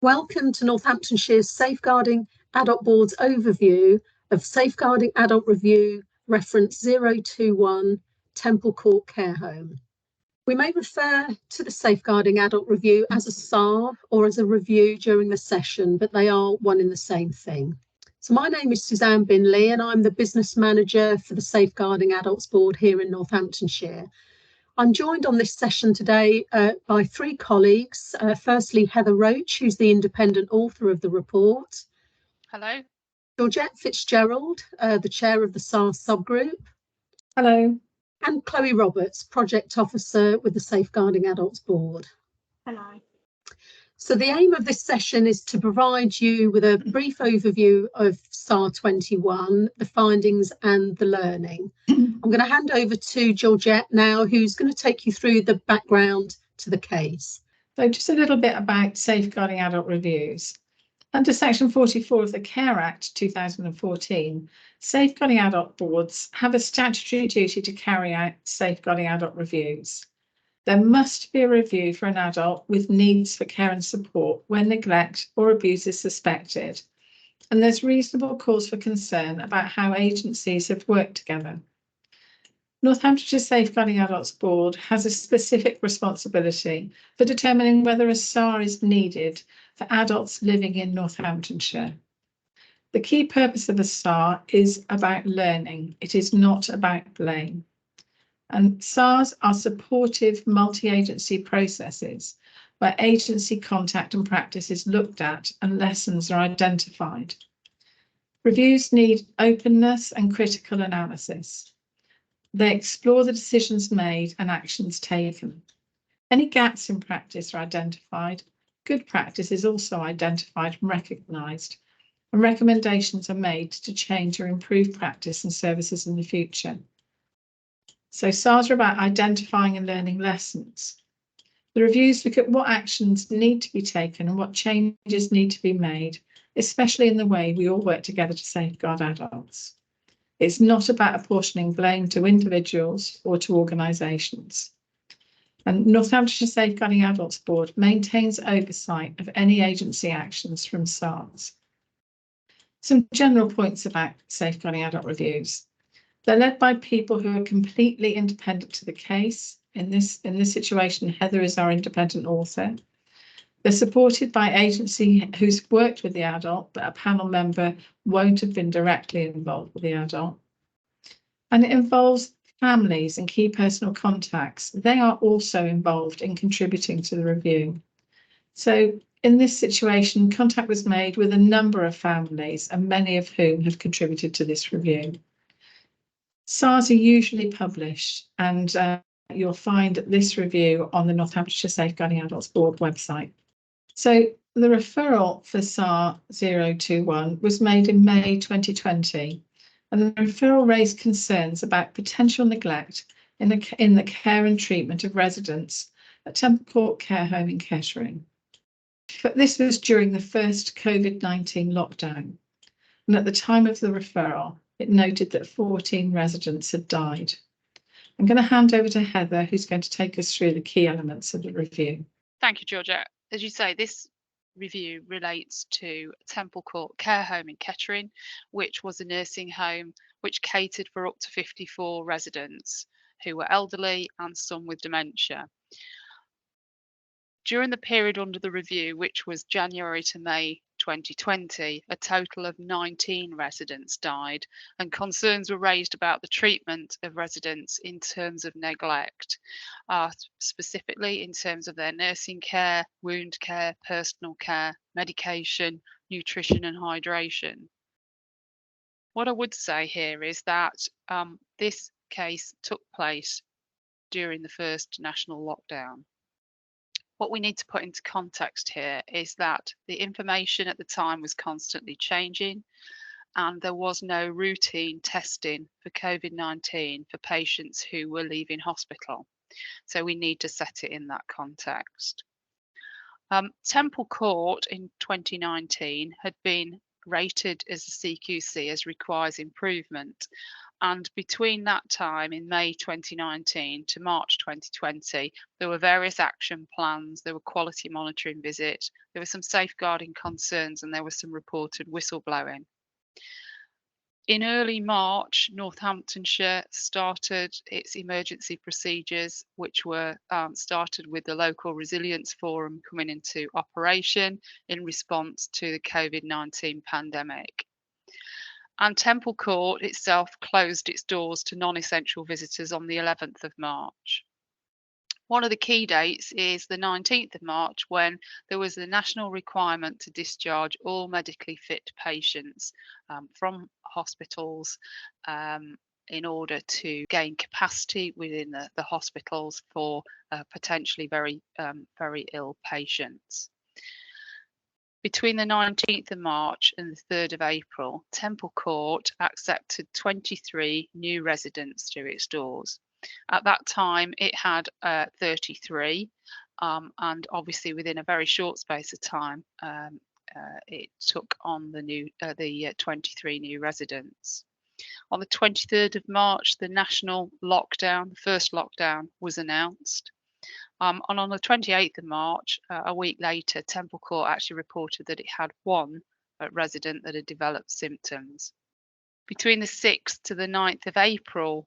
Welcome to Northamptonshire's Safeguarding Adult Board's overview of Safeguarding Adult Review reference 021 Temple Court Care Home. We may refer to the Safeguarding Adult Review as a SAR or as a review during the session, but they are one and the same thing. So my name is Suzanne Binley and I'm the Business Manager for the Safeguarding Adults Board here in Northamptonshire. I'm joined on this session today by three colleagues. Firstly, Heather Roach, who's the independent author of the report. Hello. Georgette Fitzgerald, the chair of the SAR subgroup. Hello. And Chloe Roberts, project officer with the Safeguarding Adults Board. Hello. So the aim of this session is to provide you with a brief overview of SAR 21, the findings and the learning. I'm going to hand over to Georgette now, who's going to take you through the background to the case. So just a little bit about safeguarding adult reviews. Under Section 44 of the Care Act 2014, safeguarding adult boards have a statutory duty to carry out safeguarding adult reviews. There must be a review for an adult with needs for care and support when neglect or abuse is suspected, and there's reasonable cause for concern about how agencies have worked together. Northamptonshire Safeguarding Adults Board has a specific responsibility for determining whether a SAR is needed for adults living in Northamptonshire. The key purpose of a SAR is about learning. It is not about blame. And SARs are supportive multi-agency processes where agency contact and practice is looked at and lessons are identified. Reviews need openness and critical analysis. They explore the decisions made and actions taken. Any gaps in practice are identified. Good practice is also identified and recognised, and recommendations are made to change or improve practice and services in the future. So SARs are about identifying and learning lessons. The reviews look at what actions need to be taken and what changes need to be made, especially in the way we all work together to safeguard adults. It's not about apportioning blame to individuals or to organisations. And Northamptonshire Safeguarding Adults Board maintains oversight of any agency actions from SARs. Some general points about safeguarding adult reviews. They're led by people who are completely independent to the case. In this situation, Heather is our independent author. They're supported by agency who's worked with the adult, but a panel member won't have been directly involved with the adult. And it involves families and key personal contacts. They are also involved in contributing to the review. So in this situation, contact was made with a number of families, and many of whom have contributed to this review. SARs are usually published, and you'll find this review on the Northamptonshire Safeguarding Adults Board website. So the referral for SAR 021 was made in May 2020, and the referral raised concerns about potential neglect in the care and treatment of residents at Temple Court Care Home in Kettering. But this was during the first COVID-19 lockdown, and at the time of the referral, it noted that 14 residents had died. I'm going to hand over to Heather, who's going to take us through the key elements of the review. Thank you, Georgette. As you say, this review relates to Temple Court Care Home in Kettering, which was a nursing home which catered for up to 54 residents who were elderly and some with dementia. During the period under the review, which was January to May 2020, a total of 19 residents died, and concerns were raised about the treatment of residents in terms of neglect, specifically in terms of their nursing care, wound care, personal care, medication, nutrition and hydration. What I would say here is that this case took place during the first national lockdown. What we need to put into context here is that the information at the time was constantly changing, and there was no routine testing for COVID-19 for patients who were leaving hospital. So we need to set it in that context. Temple Court in 2019 had been rated as a CQC as requires improvement, And between that time in May 2019 to March 2020, there were various action plans, there were quality monitoring visits, there were some safeguarding concerns, and there was some reported whistleblowing. In early March, Northamptonshire started its emergency procedures, which were started with the local resilience forum coming into operation in response to the COVID-19 pandemic. And Temple Court itself closed its doors to non-essential visitors on the 11th of March. One of the key dates is the 19th of March, when there was the national requirement to discharge all medically fit patients from hospitals in order to gain capacity within the hospitals for potentially very ill patients. Between the 19th of March and the 3rd of April, Temple Court accepted 23 new residents through its doors. At that time, it had 33, and obviously within a very short space of time, it took on the 23 new residents. On the 23rd of March, the national lockdown, the first lockdown, was announced. And on the 28th of March, a week later, Temple Court actually reported that it had one resident that had developed symptoms. Between the 6th to the 9th of April,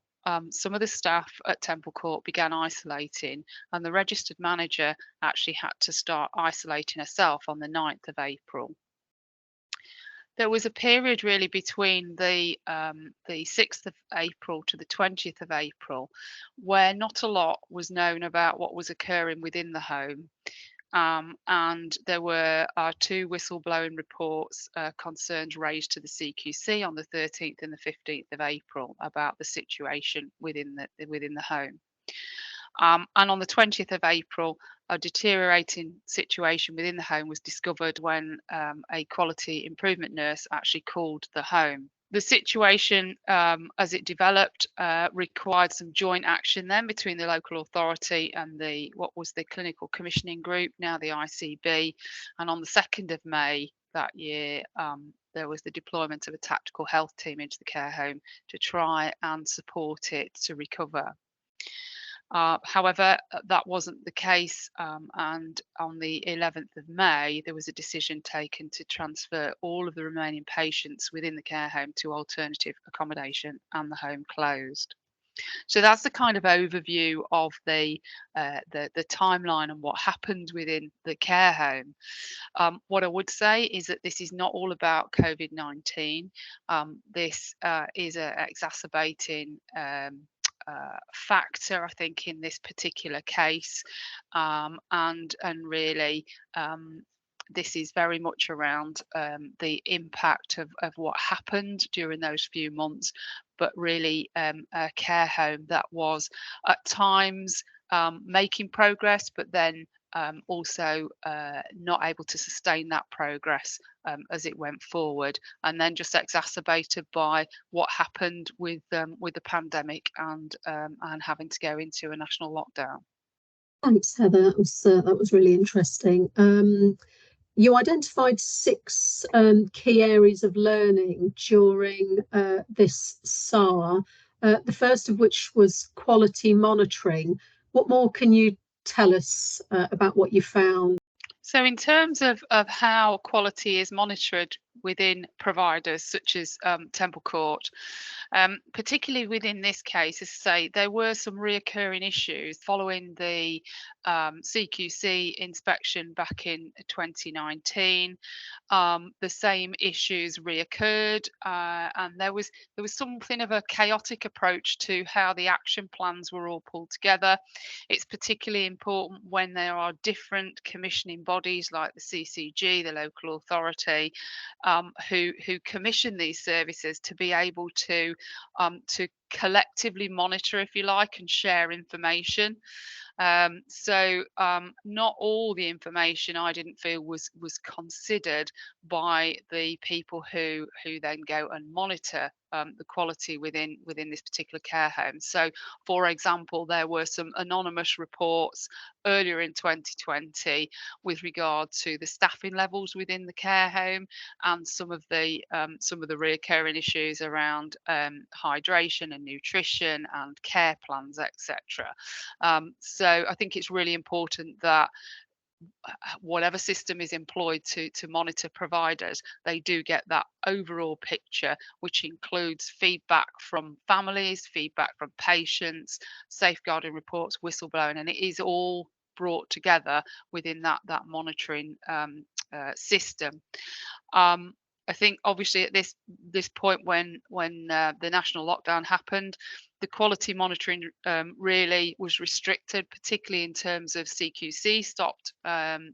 some of the staff at Temple Court began isolating, and the registered manager actually had to start isolating herself on the 9th of April. There was a period really between the 6th of April to the 20th of April where not a lot was known about what was occurring within the home. And there were 2 whistleblowing reports, concerns raised to the CQC on the 13th and the 15th of April about the situation within the home. And on the 20th of April, a deteriorating situation within the home was discovered when a quality improvement nurse actually called the home. The situation, as it developed, required some joint action then between the local authority and what was the clinical commissioning group, now the ICB. And on the 2nd of May that year, there was the deployment of a tactical health team into the care home to try and support it to recover. However, that wasn't the case, and on the 11th of May, there was a decision taken to transfer all of the remaining patients within the care home to alternative accommodation, and the home closed. So that's the kind of overview of the timeline and what happened within the care home. What I would say is that this is not all about COVID-19. This is an exacerbating factor, I think, in this particular case, and really this is very much around the impact of what happened during those few months, but really a care home that was at times making progress, but then also not able to sustain that progress as it went forward, and then just exacerbated by what happened with the pandemic and having to go into a national lockdown. Thanks, Heather. That was really interesting. You identified 6 key areas of learning during this SAR, the first of which was quality monitoring. What more can you tell us about what you found? So in terms of how quality is monitored within providers such as Temple Court, particularly within this case, as I say, there were some reoccurring issues following the CQC inspection back in 2019. The same issues reoccurred, and there was something of a chaotic approach to how the action plans were all pulled together. It's particularly important when there are different commissioning bodies like the CCG, the local authority, who commission these services to be able to collectively monitor, if you like, and share information. Not all the information I didn't feel was considered by the people who then go and monitor the quality within this particular care home. So, for example, there were some anonymous reports earlier in 2020 with regard to the staffing levels within the care home and some of the reoccurring issues around hydration and nutrition and care plans, etc. So I think it's really important that whatever system is employed to monitor providers, they do get that overall picture, which includes feedback from families, feedback from patients, safeguarding reports, whistleblowing, and it is all brought together within that monitoring system. I think obviously at this point when the national lockdown happened, the quality monitoring really was restricted, particularly in terms of CQC stopped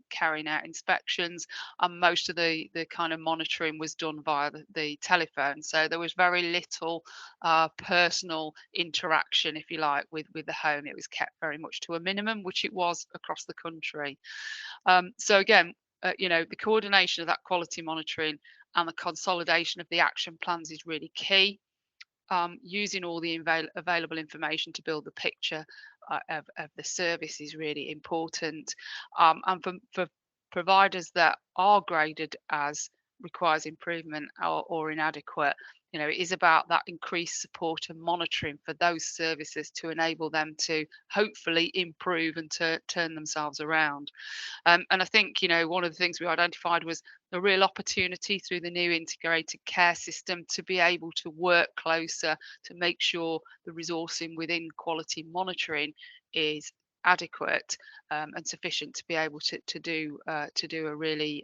carrying out inspections, and most of the kind of monitoring was done via the telephone. So there was very little personal interaction, if you like, with the home. It was kept very much to a minimum, which it was across the country. So again, the coordination of that quality monitoring and the consolidation of the action plans is really key. Using all the available information to build the picture of the service is really important. And for providers that are graded as requires improvement or inadequate, it is about that increased support and monitoring for those services to enable them to hopefully improve and to turn themselves around. And I think, one of the things we identified was a real opportunity through the new integrated care system to be able to work closer to make sure the resourcing within quality monitoring is adequate and sufficient to be able to do a really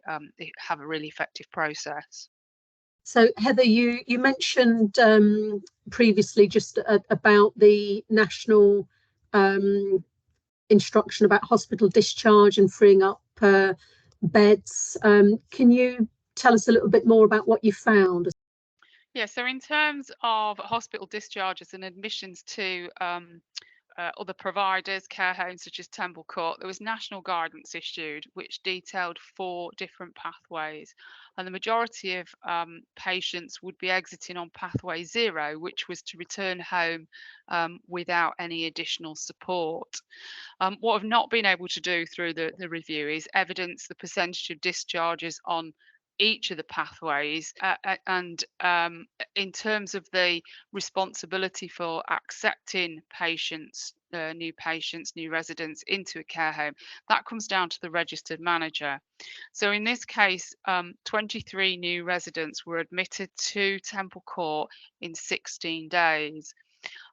have a really effective process. So Heather, you mentioned previously just about the national instruction about hospital discharge and freeing up beds. Can you tell us a little bit more about what you found? Yeah, so in terms of hospital discharges and admissions to other providers, care homes such as Temple Court, there was national guidance issued which detailed 4 different pathways, and the majority of patients would be exiting on pathway 0, which was to return home without any additional support. What I've not been able to do through the review is evidence the percentage of discharges on each of the pathways and in terms of the responsibility for accepting patients, new residents into a care home, that comes down to the registered manager. So in this case, 23 new residents were admitted to Temple Court in 16 days.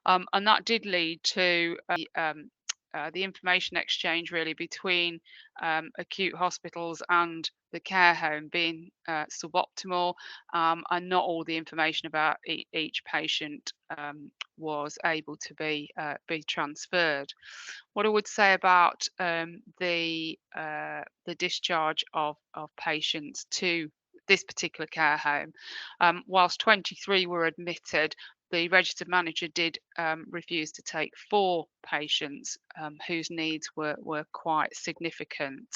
And that did lead to the information exchange really between acute hospitals and the care home being suboptimal, and not all the information about each patient was able to be transferred. What I would say about the discharge of patients to this particular care home, whilst 23 were admitted, the registered manager did refuse to take 4 patients whose needs were quite significant.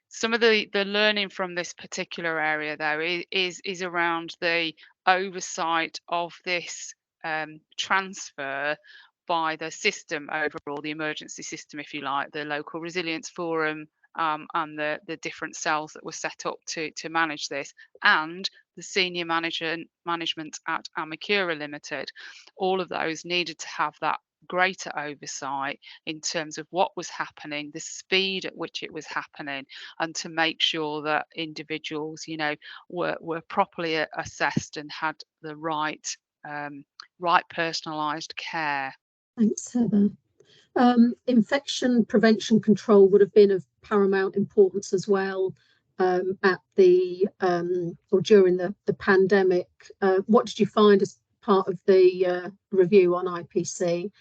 Some of the learning from this particular area, though, is around the oversight of this transfer by the system overall, the emergency system, if you like, the local resilience forum, and the different cells that were set up to manage this, and the senior management at Amicura Limited. All of those needed to have that greater oversight in terms of what was happening, the speed at which it was happening, and to make sure that individuals, were properly assessed and had the right personalised care. Thanks, Heather. Infection prevention control would have been of paramount importance as well at the or during the pandemic. What did you find as part of the review on IPC?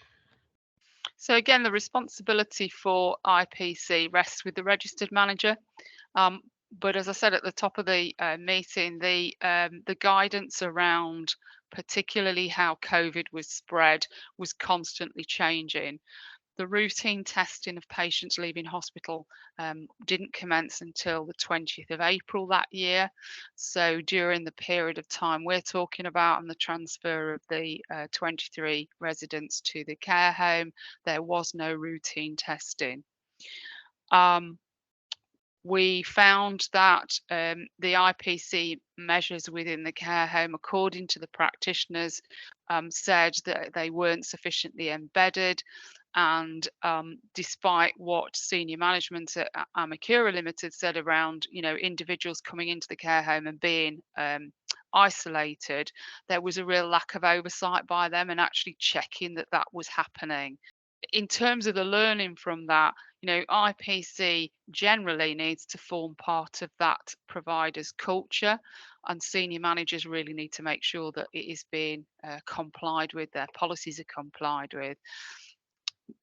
So again, the responsibility for IPC rests with the registered manager. But as I said at the top of the meeting, the guidance around particularly how COVID was spread was constantly changing. The routine testing of patients leaving hospital didn't commence until the 20th of April that year. So during the period of time we're talking about and the transfer of the 23 residents to the care home, there was no routine testing. We found that the IPC measures within the care home, according to the practitioners, said that they weren't sufficiently embedded. And despite what senior management at Amacura Limited said around, individuals coming into the care home and being isolated, there was a real lack of oversight by them and actually checking that that was happening. In terms of the learning from that, IPC generally needs to form part of that provider's culture, and senior managers really need to make sure that it is being complied with, their policies are complied with.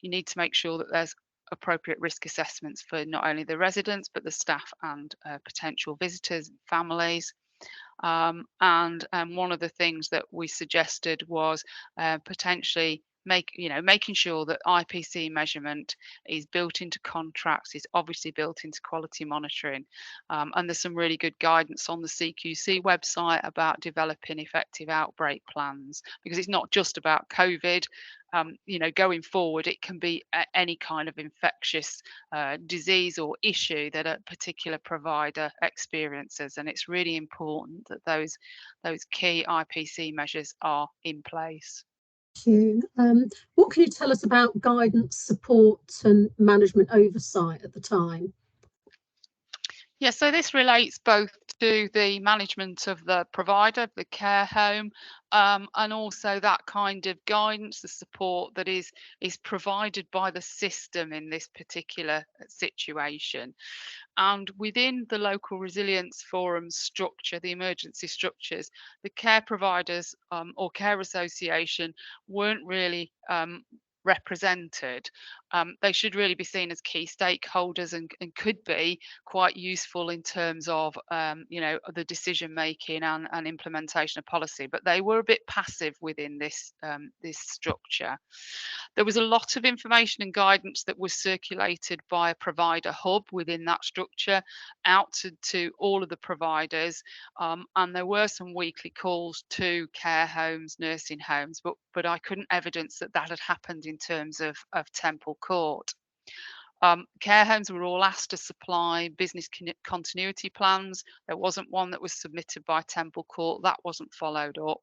You need to make sure that there's appropriate risk assessments for not only the residents, but the staff and potential visitors and families. And one of the things that we suggested was potentially making sure that IPC measurement is built into contracts, is obviously built into quality monitoring. And there's some really good guidance on the CQC website about developing effective outbreak plans, because it's not just about COVID. Going forward, it can be any kind of infectious disease or issue that a particular provider experiences, and it's really important that those key IPC measures are in place. Thank you. What can you tell us about guidance, support and management oversight at the time? Yeah, so this relates both to the management of the provider, the care home, and also that kind of guidance, the support that is provided by the system in this particular situation. And within the local resilience forum structure, the emergency structures, the care providers or care association weren't really represented. They should really be seen as key stakeholders and could be quite useful in terms of the decision making and implementation of policy, but they were a bit passive within this structure. There was a lot of information and guidance that was circulated by a provider hub within that structure out to all of the providers, and there were some weekly calls to care homes, nursing homes, but I couldn't evidence that had happened in terms of Temple Court. Care homes were all asked to supply business continuity plans. There wasn't one that was submitted by Temple Court. That wasn't followed up.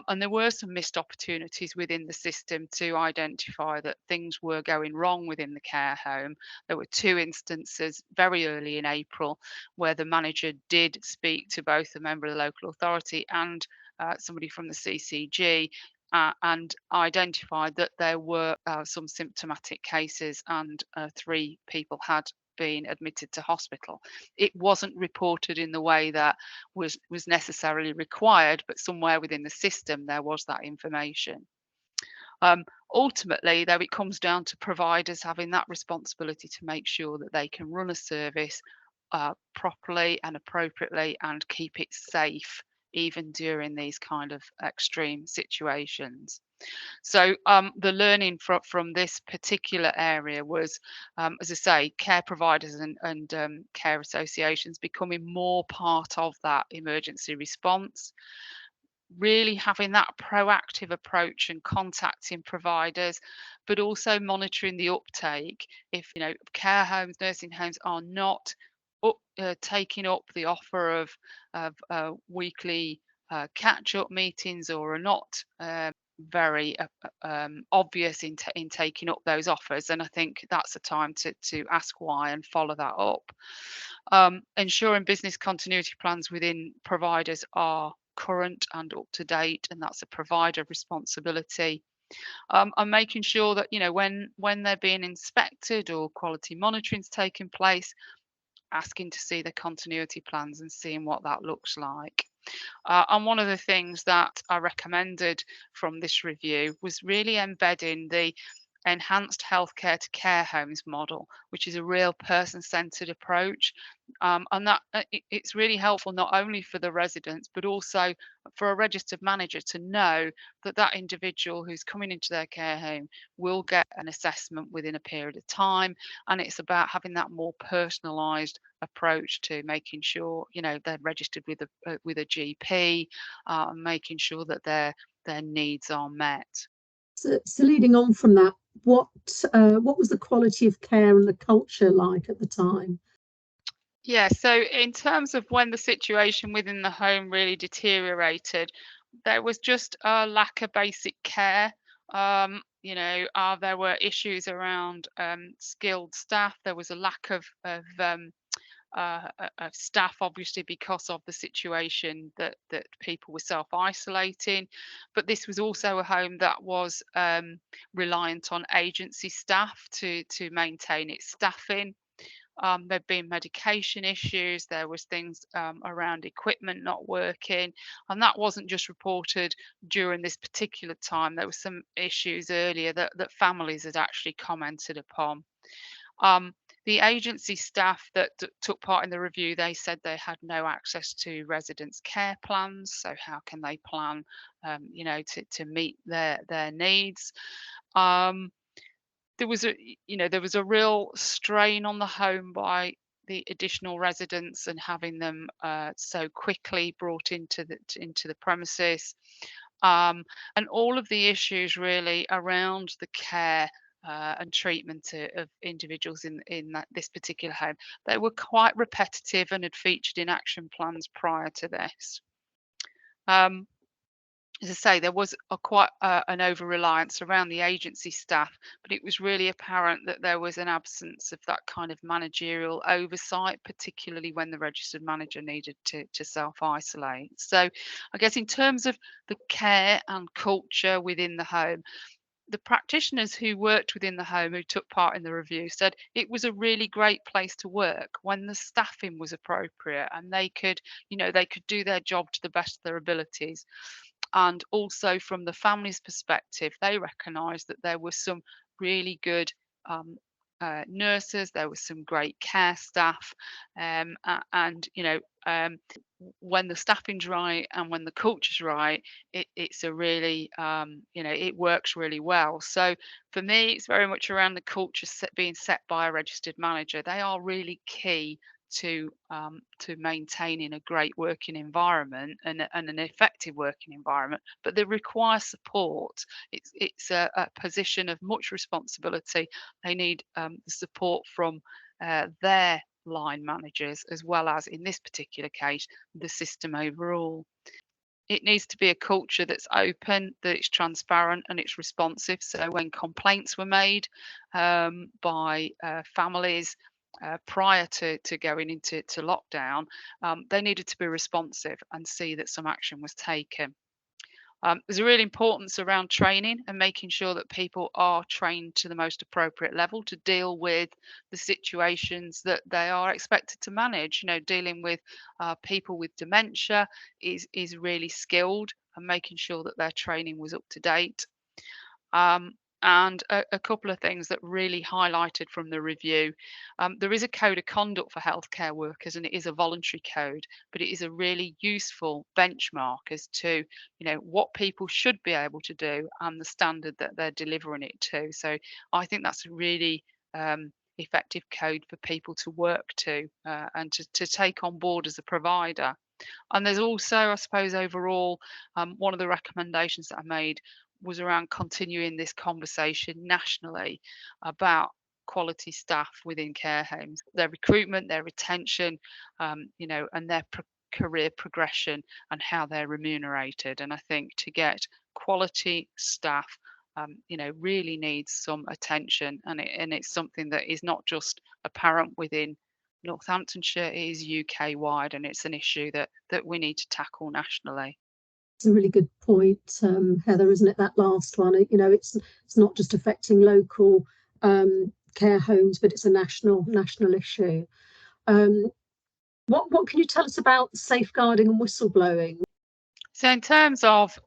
And there were some missed opportunities within the system to identify that things were going wrong within the care home. There were 2 instances very early in April where the manager did speak to both a member of the local authority and somebody from the CCG, and identified that there were some symptomatic cases, and 3 people had been admitted to hospital. It wasn't reported in the way that was necessarily required, but somewhere within the system there was that information. Ultimately, though, it comes down to providers having that responsibility to make sure that they can run a service properly and appropriately and keep it safe, even during these kind of extreme situations. So the learning from this particular area was, as I say, care providers and care associations becoming more part of that emergency response, really having that proactive approach and contacting providers, but also monitoring the uptake. If care homes, nursing homes are not taking up the offer of weekly catch-up meetings, or are not very obvious in taking up those offers, and I think that's a time to ask why and follow that up. Ensuring business continuity plans within providers are current and up to date, and that's a provider responsibility. And making sure that when they're being inspected or quality monitoring's taking place, asking to see the continuity plans and seeing what that looks like. And one of the things that I recommended from this review was really embedding the enhanced healthcare to care homes model, which is a real person-centered approach. And that it's really helpful not only for the residents, but also for a registered manager to know that that individual who's coming into their care home will get an assessment within a period of time. And it's about having that more personalised approach to making sure, you know, they're registered with a GP, and making sure that their needs are met. So leading on from that, what was the quality of care and the culture like at the time? Yeah, so in terms of when the situation within the home really deteriorated, there was just a lack of basic care. You know, there were issues around skilled staff. There was a lack of staff, obviously, because of the situation that people were self-isolating. But this was also a home that was reliant on agency staff to maintain its staffing. There'd been medication issues, there was things around equipment not working, and that wasn't just reported during this particular time. There were some issues earlier that families had actually commented upon. The agency staff that took part in the review, they said they had no access to residents' care plans. So how can they plan, you know, to meet their needs? There was a real strain on the home by the additional residents and having them so quickly brought into the premises, and all of the issues really around the care and treatment of individuals in this particular home. They were quite repetitive and had featured in action plans prior to this. As I say, there was quite an over-reliance around the agency staff, but it was really apparent that there was an absence of that kind of managerial oversight, particularly when the registered manager needed to self-isolate. So I guess in terms of the care and culture within the home, the practitioners who worked within the home who took part in the review said it was a really great place to work when the staffing was appropriate and they could do their job to the best of their abilities. And also from the family's perspective, they recognised that there were some really good nurses, there was some great care staff, and when the staffing's right and when the culture's right, it's a really it works really well. So for me, it's very much around the culture being set by a registered manager. They are really key to maintaining a great working environment and an effective working environment, but they require support. It's a position of much responsibility. They need the support from their line managers, as well as, in this particular case, the system overall. It needs to be a culture that's open, that it's transparent and it's responsive. So when complaints were made by families prior to going into lockdown, they needed to be responsive and see that some action was taken. There's a real importance around training and making sure that people are trained to the most appropriate level to deal with the situations that they are expected to manage. You know, dealing with people with dementia is really skilled, and making sure that their training was up to date. And a couple of things that really highlighted from the review. There is a code of conduct for healthcare workers, and it is a voluntary code, but it is a really useful benchmark as to, you know, what people should be able to do and the standard that they're delivering it to. So I think that's a really effective code for people to work to and to take on board as a provider. And there's also, I suppose, overall, one of the recommendations that I made was around continuing this conversation nationally about quality staff within care homes, their recruitment, their retention, and their career progression and how they're remunerated. And I think to get quality staff, really needs some attention, and it's something that is not just apparent within Northamptonshire, it is UK wide, and it's an issue that we need to tackle nationally. It's a really good point, Heather, isn't it? That last one. It's not just affecting local care homes, but it's a national issue. What can you tell us about safeguarding and whistleblowing? So in terms of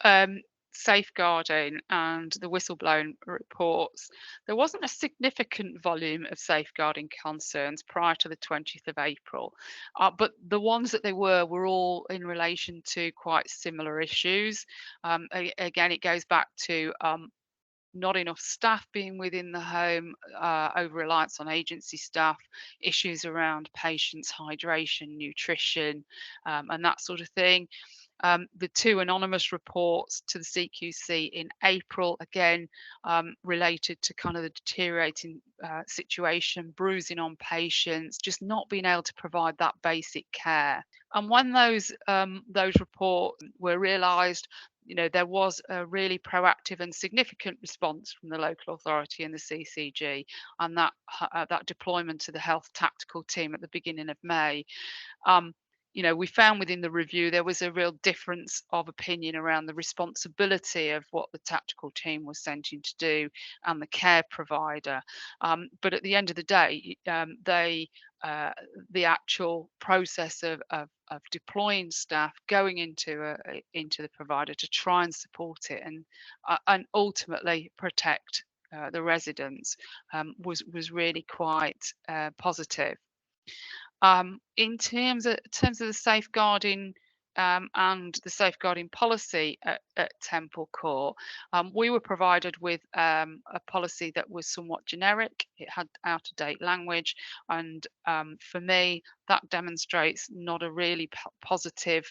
safeguarding and the whistleblowing reports, there wasn't a significant volume of safeguarding concerns prior to the 20th of April, but the ones that they were all in relation to quite similar issues. Again, it goes back to not enough staff being within the home, over reliance on agency staff, issues around patients' hydration, nutrition, and that sort of thing. The two anonymous reports to the CQC in April, again, related to kind of the deteriorating situation, bruising on patients, just not being able to provide that basic care. And when those reports were realised, there was a really proactive and significant response from the local authority and the CCG, and that deployment to the health tactical team at the beginning of May. We found within the review there was a real difference of opinion around the responsibility of what the tactical team was sent in to do and the care provider. But at the end of the day, the actual process of deploying staff, going into the provider to try and support it and ultimately protect the residents was really quite positive. In terms of the safeguarding and the safeguarding policy at Temple Court, we were provided with a policy that was somewhat generic. It had out-of-date language, and for me, that demonstrates not a really positive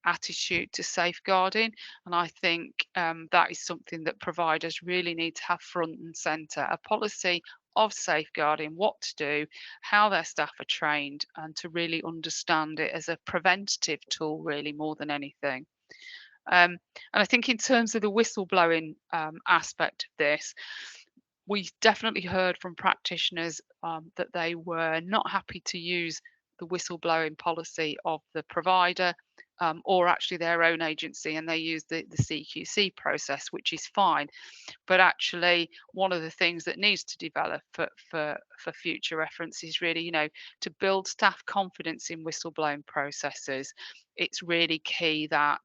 attitude to safeguarding. And I think that is something that providers really need to have front and centre, a policy of safeguarding, what to do, how their staff are trained, and to really understand it as a preventative tool, really, more than anything. And I think in terms of the whistleblowing aspect of this, we definitely heard from practitioners that they were not happy to use the whistleblowing policy of the provider or actually their own agency, and they used the CQC process, which is fine. But actually, one of the things that needs to develop for future reference is really, to build staff confidence in whistleblowing processes. It's really key that,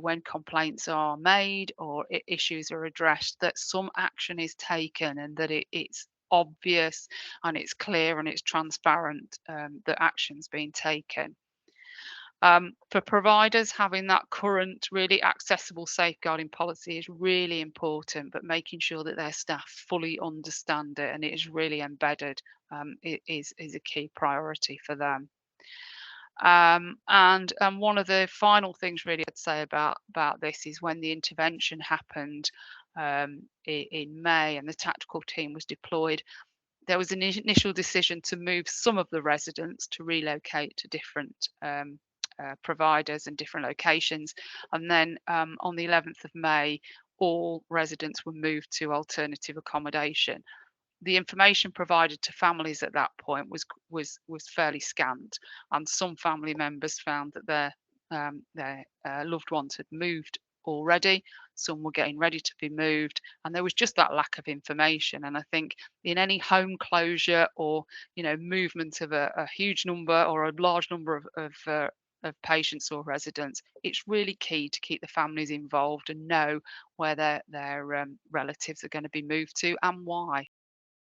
when complaints are made or issues are addressed, that some action is taken and that it's obvious and it's clear and it's transparent that action's being taken. For providers, having that current, really accessible safeguarding policy is really important, but making sure that their staff fully understand it and it is really embedded is a key priority for them. And one of the final things really I'd say about this is when the intervention happened in May and the tactical team was deployed, there was an initial decision to move some of the residents to relocate to different providers and different locations. And then on the 11th of May, all residents were moved to alternative accommodation. The information provided to families at that point was fairly scant, and some family members found that their loved ones had moved already. Some were getting ready to be moved, and there was just that lack of information. And I think in any home closure or movement of a huge number or a large number of patients or residents, it's really key to keep the families involved and know where their relatives are going to be moved to and why.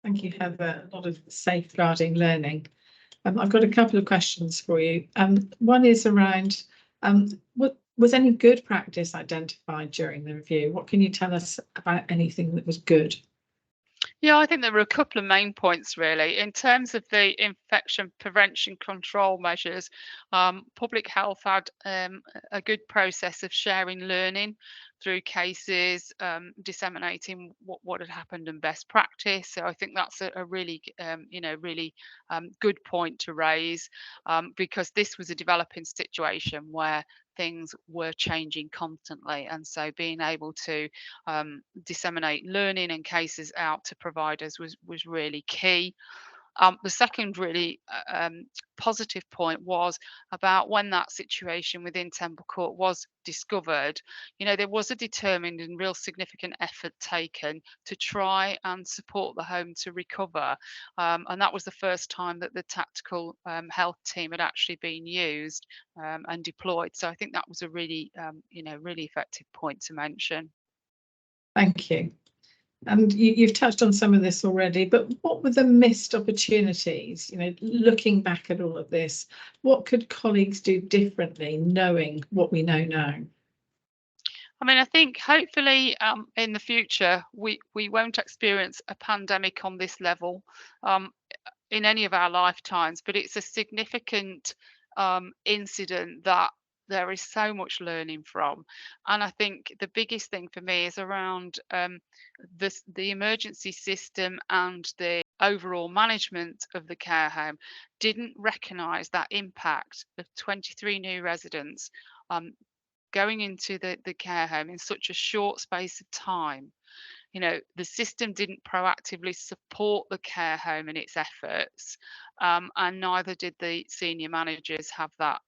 Thank you, Heather. A lot of safeguarding learning. I've got a couple of questions for you. One is around what was any good practice identified during the review? What can you tell us about anything that was good? Yeah, I think there were a couple of main points really. In terms of the infection prevention control measures, public health had a good process of sharing learning through cases, disseminating what had happened and best practice. So I think that's a really, good point to raise because this was a developing situation where things were changing constantly, and so being able to disseminate learning and cases out to providers was really key. The second really positive point was about when that situation within Temple Court was discovered. There was a determined and real significant effort taken to try and support the home to recover, and that was the first time that the tactical health team had actually been used and deployed. So I think that was a really, really effective point to mention. Thank you. And you've touched on some of this already, but what were the missed opportunities? Looking back at all of this, what could colleagues do differently, knowing what we know now? I mean, I think hopefully in the future we won't experience a pandemic on this level in any of our lifetimes, but it's a significant incident that there is so much learning from. And I think the biggest thing for me is around the emergency system and the overall management of the care home didn't recognise that impact of 23 new residents going into the care home in such a short space of time. The system didn't proactively support the care home in its efforts, and neither did the senior managers have that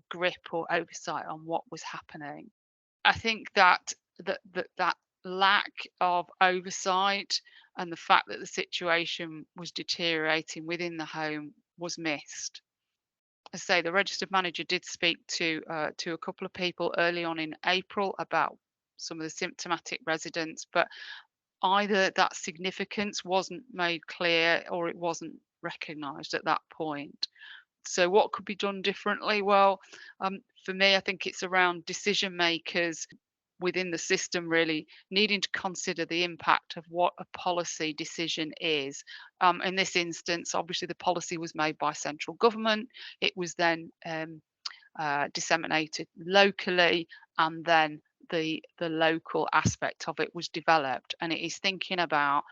grip or oversight on what was happening. I think that lack of oversight and the fact that the situation was deteriorating within the home was missed. As I say, the registered manager did speak to a couple of people early on in April about some of the symptomatic residents, but either that significance wasn't made clear or it wasn't recognised at that point. So what could be done differently? Well, for me, I think it's around decision makers within the system really needing to consider the impact of what a policy decision is. In this instance, obviously the policy was made by central government. It was then disseminated locally, and then the local aspect of it was developed, and it is thinking about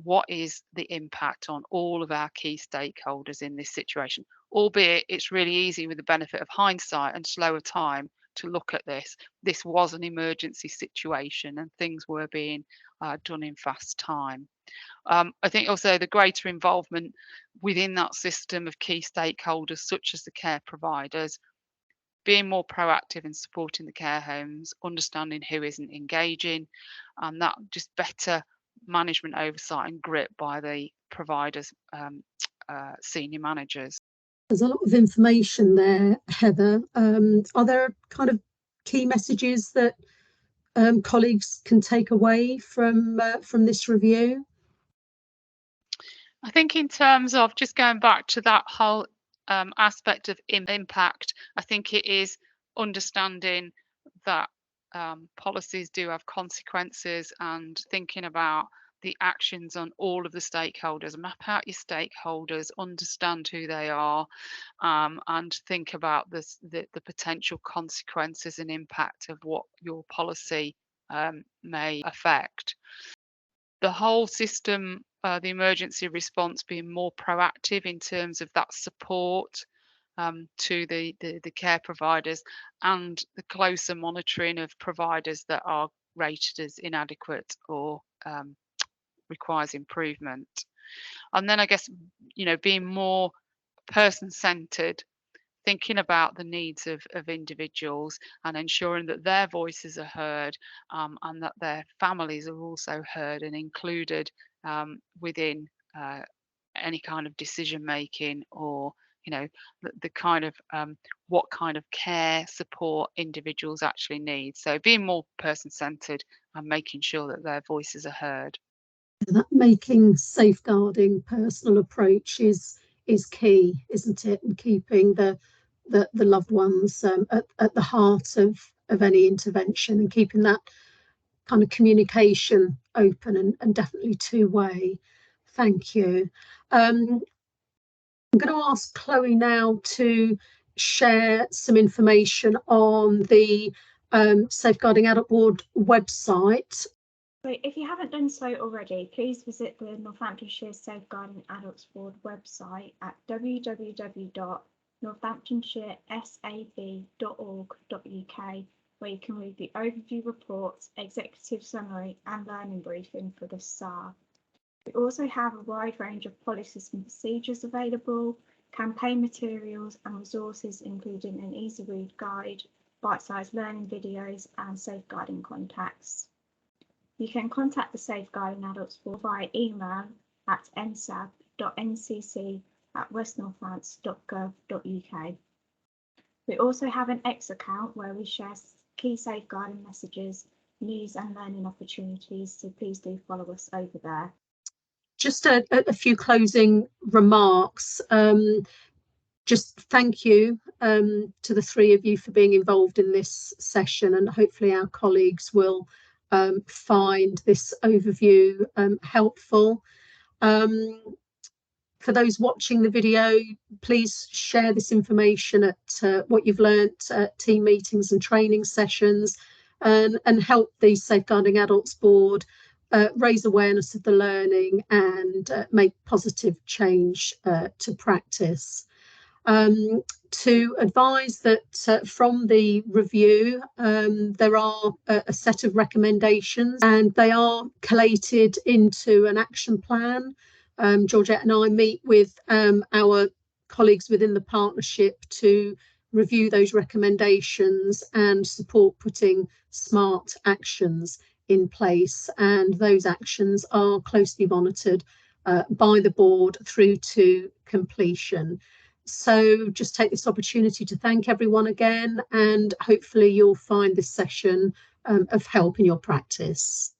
what is the impact on all of our key stakeholders in this situation, albeit it's really easy with the benefit of hindsight and slower time to look at this was an emergency situation and things were being done in fast time. I think also the greater involvement within that system of key stakeholders such as the care providers, being more proactive in supporting the care homes, understanding who isn't engaging, and that just better management oversight and grip by the providers, senior managers. There's a lot of information there, Heather. Are there kind of key messages that colleagues can take away from this review? I think in terms of just going back to that whole aspect of impact, I think it is understanding that policies do have consequences and thinking about the actions on all of the stakeholders. Map out your stakeholders, understand who they are, and think about the potential consequences and impact of what your policy may affect. The whole system, the emergency response being more proactive in terms of that support to the care providers and the closer monitoring of providers that are rated as inadequate or requires improvement. And then I guess, being more person-centered, thinking about the needs of individuals and ensuring that their voices are heard, and that their families are also heard and included within any kind of decision making, or the kind of what kind of care support individuals actually need. So being more person-centered and making sure that their voices are heard. That making safeguarding personal approach is key, isn't it? And keeping the loved ones at the heart of any intervention, and keeping that kind of communication open and definitely two-way. Thank you. I'm going to ask Chloe now to share some information on the Safeguarding Adult Board website. So if you haven't done so already, please visit the Northamptonshire Safeguarding Adults Board website at www.northamptonshiresab.org.uk, where you can read the overview reports, executive summary and learning briefing for the SAR. We also have a wide range of policies and procedures available, campaign materials and resources, including an easy read guide, bite-sized learning videos and safeguarding contacts. You can contact the Safeguarding Adults Board via email at nsab.ncc@westnorthants.gov.uk. We also have an X account where we share key safeguarding messages, news and learning opportunities, so please do follow us over there. Just a few closing remarks. Just thank you to the three of you for being involved in this session, and hopefully our colleagues will find this overview helpful. For those watching the video, please share this information at what you've learnt at team meetings and training sessions, and help the Safeguarding Adults Board raise awareness of the learning and make positive change to practice. To advise that from the review, there are a set of recommendations and they are collated into an action plan. Georgette and I meet with our colleagues within the partnership to review those recommendations and support putting smart actions in place, and those actions are closely monitored by the board through to completion. So just take this opportunity to thank everyone again, and hopefully you'll find this session of help in your practice.